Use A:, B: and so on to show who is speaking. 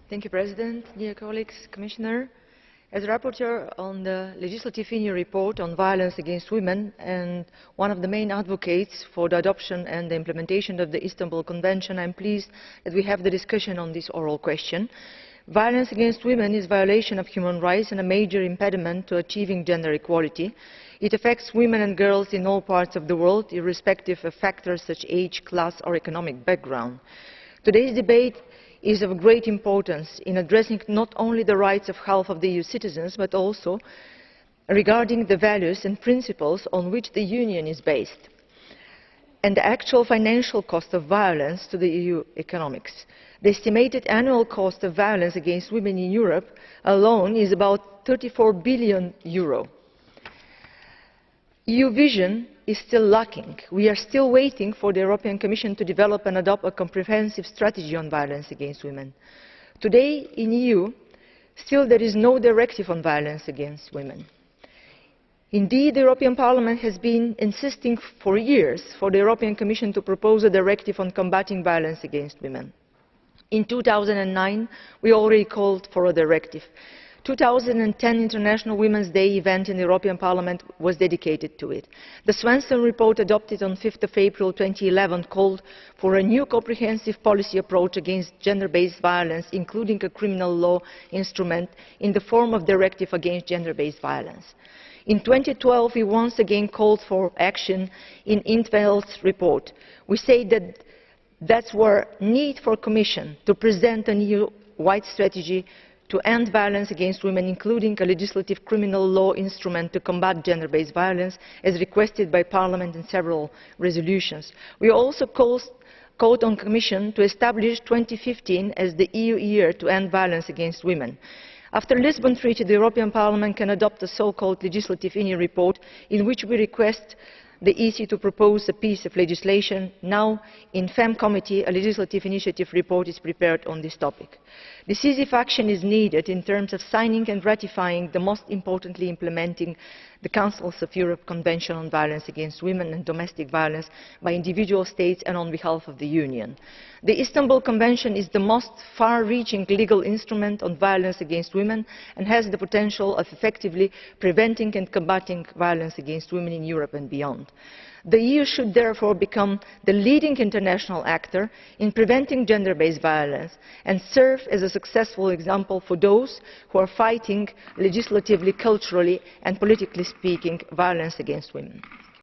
A: Thank you, President, dear colleagues, Commissioner. As rapporteur on the legislative INI report on violence against women and one of the main advocates for the adoption and the implementation of the Istanbul Convention, I am pleased that we have the discussion on this oral question. Violence against women is a violation of human rights and a major impediment to achieving gender equality. It affects women and girls in all parts of the world, irrespective of factors such as age, class or economic background. Today's debate is of great importance in addressing not only the rights of half of the EU citizens, but also regarding the values and principles on which the Union is based, and the actual financial cost of violence to the EU economics. The estimated annual cost of violence against women in Europe alone is about €34 billion. EU vision is still lacking. We are still waiting for the European Commission to develop and adopt a comprehensive strategy on violence against women. Today in the EU, still there is no directive on violence against women. Indeed, the European Parliament has been insisting for years for the European Commission to propose a directive on combating violence against women. In 2009, we already called for a directive. The 2010 International Women's Day event in the European Parliament was dedicated to it. The Svensson report adopted on 5 April 2011 called for a new comprehensive policy approach against gender-based violence, including a criminal law instrument in the form of directive against gender-based violence. In 2012, we once again called for action in in 't Veld's report. We say that that's where need for Commission to present an EU-wide strategy to end violence against women, including a legislative criminal law instrument to combat gender-based violence, as requested by Parliament in several resolutions. We also called on the Commission to establish 2015 as the EU year to end violence against women. After the Lisbon Treaty, the European Parliament can adopt a so-called legislative INI report in which we request the EC to propose a piece of legislation. Now, in the FEM committee, a legislative initiative report is prepared on this topic. Decisive action is needed in terms of signing and ratifying, the most importantly implementing, the Councils of Europe Convention on Violence Against Women and Domestic Violence by individual states and on behalf of the Union. The Istanbul Convention is the most far-reaching legal instrument on violence against women and has the potential of effectively preventing and combating violence against women in Europe and beyond. The EU should therefore become the leading international actor in preventing gender-based violence and serve as a successful example for those who are fighting legislatively, culturally and politically speaking violence against women.